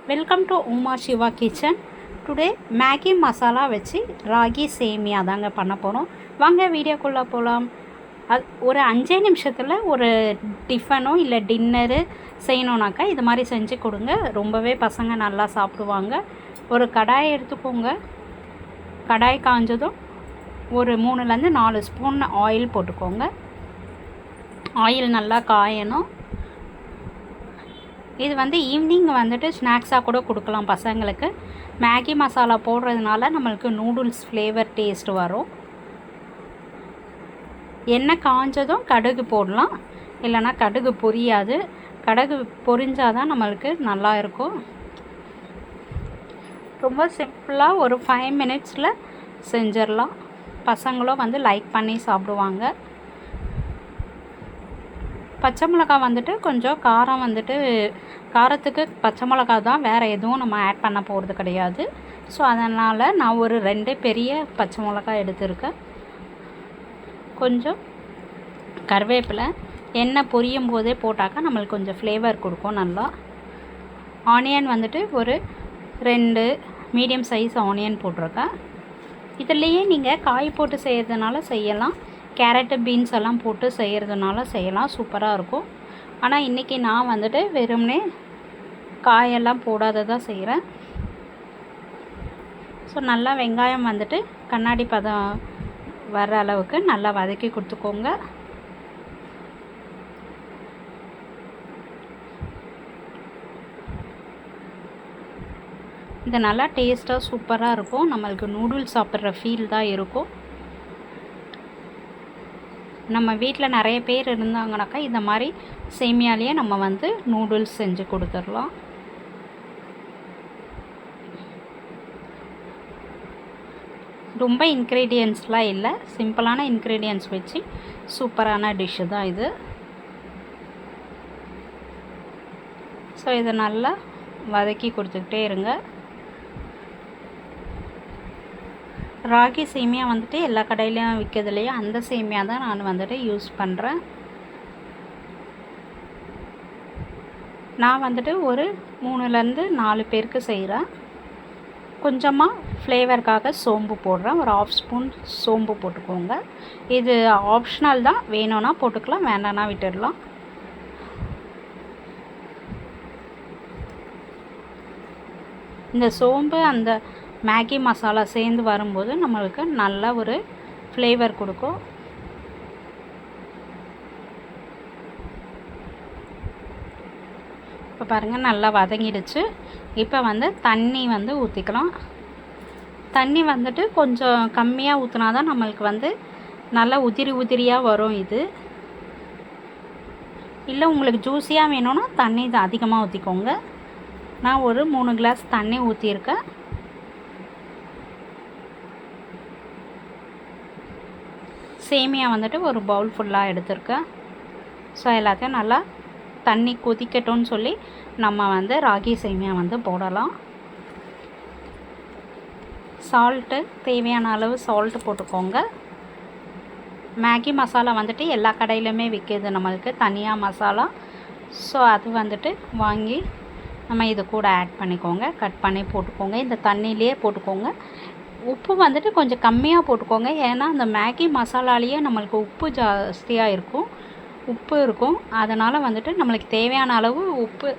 Welcome to Uma Siva kitchen. Today Maggi masala வச்சு ராகி சேமியா தாங்க பண்ண போகிறோம். வாங்க வீடியோக்குள்ளே போகலாம். ஒரு 5 நிமிஷத்தில் ஒரு டிஃபனோ இல்லை டின்னரு செய்யணுன்னாக்கா இது மாதிரி செஞ்சு கொடுங்க. ரொம்பவே பசங்க நல்லா சாப்பிடுவாங்க. ஒரு கடாயை எடுத்துக்கோங்க. கடாய் காஞ்சதும் ஒரு 3லேருந்து 4 ஸ்பூன் ஆயில் போட்டுக்கோங்க. ஆயில் நல்லா காயணும். இது ஈவினிங் ஸ்நாக்ஸாக கூட கொடுக்கலாம் பசங்களுக்கு. மேகி மசாலா போடுறதுனால நம்மளுக்கு நூடுல்ஸ் ஃப்ளேவர் டேஸ்ட் வரும். எண்ணெய் காஞ்சதும் கடுகு போடலாம், இல்லைனா கடுகு பொரியாது. கடுகு பொரிஞ்சாதான் நம்மளுக்கு நல்லா இருக்கும். ரொம்ப சிம்பிளாக ஒரு 5 மினிட்ஸில் செஞ்சிடலாம். பசங்களும் லைக் பண்ணி சாப்பிடுவாங்க. பச்சை மிளகாய் கொஞ்சம் காரம் காரத்துக்கு பச்சை மிளகா தான், வேறு எதுவும் நம்ம ஆட் பண்ண போகிறது கிடையாது. ஸோ அதனால் நான் ஒரு 2 பெரிய பச்சை மிளகாய் எடுத்துருக்கேன். கொஞ்சம் கருவேப்பிலை எண்ணெய் பொரியும் போதே போட்டாக்கா நம்மளுக்கு கொஞ்சம் ஃப்ளேவர் கொடுக்கும் நல்லா. ஆனியன் ஒரு 2 மீடியம் சைஸ் ஆனியன் போட்டிருக்கேன். இதுலேயே நீங்கள் காய் போட்டு செய்கிறதுனால செய்யலாம், கேரட்டு பீன்ஸ் எல்லாம் போட்டு செய்கிறதுனால செய்யலாம், சூப்பராக இருக்கும். ஆனால் இன்றைக்கி நான் வெறும்னே காயெல்லாம் போடாததாக செய்கிறேன். ஸோ நல்லா வெங்காயம் கண்ணாடி பதம் வர்ற அளவுக்கு நல்லா வதக்கி கொடுத்துக்கோங்க. இது நல்லா டேஸ்ட்டாக சூப்பராக இருக்கும். நம்மளுக்கு நூடுல்ஸ் சாப்பிட்ற ஃபீல் தான் இருக்கும். நம்ம வீட்டில் நிறைய பேர் இருந்தாங்கனாக்கா இந்த மாதிரி சேமியாலேயே நம்ம நூடுல்ஸ் செஞ்சு கொடுத்துடலாம். ரொம்ப இன்க்ரீடியன்ட்ஸ்லாம் இல்லை, சிம்பிளான இன்க்ரீடியன்ட்ஸ் வச்சு சூப்பரான டிஷ்ஷு தான் இது. ஸோ இதை நல்லா வதக்கி கொடுத்துக்கிட்டே இருங்க. ராகி சேமியா எல்லா கடையிலையும் விற்கிறது இல்லையா, அந்த சேமியா தான் நான் யூஸ் பண்ணுறேன். நான் ஒரு 3லேருந்து 4 பேருக்கு செய்கிறேன். கொஞ்சமாக ஃப்ளேவருக்காக சோம்பு போடுறேன். ஒரு 1/2 ஸ்பூன் சோம்பு போட்டுக்கோங்க. இது ஆப்ஷனல் தான், வேணும்னா போட்டுக்கலாம், வேண்டாம்னா விட்டுடலாம். இந்த சோம்பு அந்த மேகி மசாலா சேர்ந்து வரும்போது நம்மளுக்கு நல்ல ஒரு ஃப்ளேவர் கொடுக்கும். இப்போ பாருங்கள் நல்லா வதங்கிடுச்சு. இப்போ தண்ணி ஊற்றிக்கலாம். தண்ணி கொஞ்சம் கம்மியாக ஊற்றினா தான் நம்மளுக்கு நல்லா உதிரி உதிரியாக வரும். இது இல்லை உங்களுக்கு ஜூஸியாக வேணும்னா தண்ணி அதிகமாக ஊற்றிக்கோங்க. நான் ஒரு 3 கிளாஸ் தண்ணி ஊற்றியிருக்கேன். சேமியா ஒரு பவுல் ஃபுல்லாக எடுத்துருக்கேன். ஸோ எல்லாத்தையும் நல்லா தண்ணி கொதிக்கட்டும்னு சொல்லி நம்ம ராகி சேமியா போடலாம். சால்ட்டு தேவையான அளவு சால்ட்டு போட்டுக்கோங்க. மேகி மசாலா எல்லா கடையிலுமே விற்கிது நம்மளுக்கு தனியாக மசாலா. ஸோ அது வாங்கி நம்ம இது கூட ஆட் பண்ணிக்கோங்க. கட் பண்ணி போட்டுக்கோங்க. இந்த தண்ணியிலே போட்டுக்கோங்க. உப்பு கொஞ்சம் கம்மியாக போட்டுக்கோங்க. ஏன்னா அந்த மேகி மசாலாலேயே நம்மளுக்கு உப்பு ஜாஸ்தியாக இருக்கும், உப்பு இருக்கும். அதனால் நம்மளுக்கு தேவையான அளவு உப்பு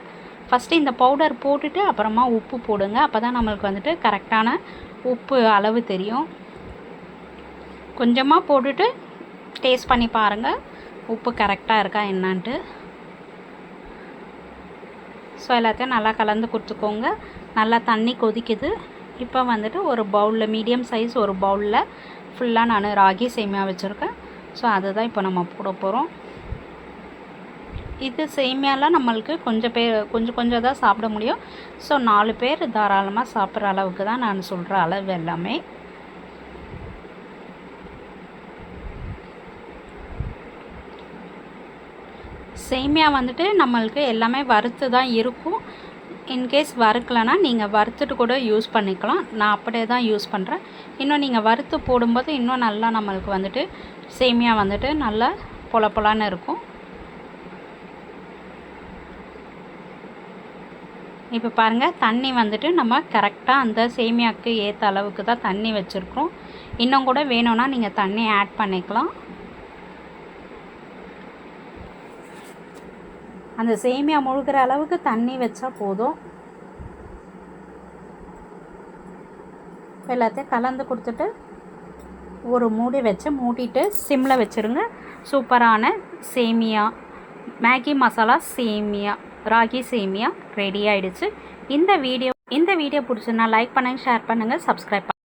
ஃபஸ்ட்டு இந்த பவுடர் போட்டுட்டு அப்புறமா உப்பு போடுங்க. அப்போ தான் நம்மளுக்கு கரெக்டான உப்பு அளவு தெரியும். கொஞ்சமாக போட்டுட்டு டேஸ்ட் பண்ணி பாருங்கள் உப்பு கரெக்டாக இருக்கா என்னான்ட்டு. ஸோ எல்லாத்தையும் நல்லா கலந்து கொடுத்துக்கோங்க. நல்லா தண்ணி கொதிக்குது. இப்போ ஒரு பவுலில் மீடியம் சைஸ் ஒரு பவுலில் ஃபுல்லாக நான் ராகி சேமியா வச்சுருக்கேன். ஸோ அதுதான் இப்போ நம்ம போட போகிறோம். இது சேமியாலாம் நம்மளுக்கு கொஞ்சம் தான் சாப்பிட முடியும். ஸோ 4 பேர் தாராளமாக சாப்பிட்ற அளவுக்கு தான் நான் சொல்கிற அளவு எல்லாமே. சேமியா நம்மளுக்கு எல்லாமே வறுத்து தான் இருக்கும். இன்கேஸ் வறுக்கலைன்னா நீங்கள் வறுத்துட்டு கூட யூஸ் பண்ணிக்கலாம். நான் அப்படியே தான் யூஸ் பண்ணுறேன். இன்னும் நீங்கள் வறுத்து போடும்போது இன்னும் நல்லா நம்மளுக்கு சேமியா நல்லா பொல பொலான்னு இருக்கும். இப்போ பாருங்கள் தண்ணி வந்துட்டு நம்ம கரெக்டாக அந்த சேமியாவுக்கு ஏற்ற அளவுக்கு தான் தண்ணி வச்சுருக்கோம். இன்னும் கூட வேணும்னா நீங்கள் தண்ணி ஆட் பண்ணிக்கலாம். அந்த சேமியா முழுகிற அளவுக்கு தண்ணி வச்சா போதும். எல்லாத்தையும் கலந்து கொடுத்துட்டு ஒரு மூடி வச்சு மூடிட்டு சிம்மில் வச்சுருங்க. சூப்பரான சேமியா மேகி மசாலா சேமியா ராகி சேமியா ரெடி ஆகிடுச்சு. இந்த வீடியோ பிடிச்சுன்னா லைக் பண்ணுங்கள், ஷேர் பண்ணுங்கள், சப்ஸ்கிரைப் பண்ணுங்கள்.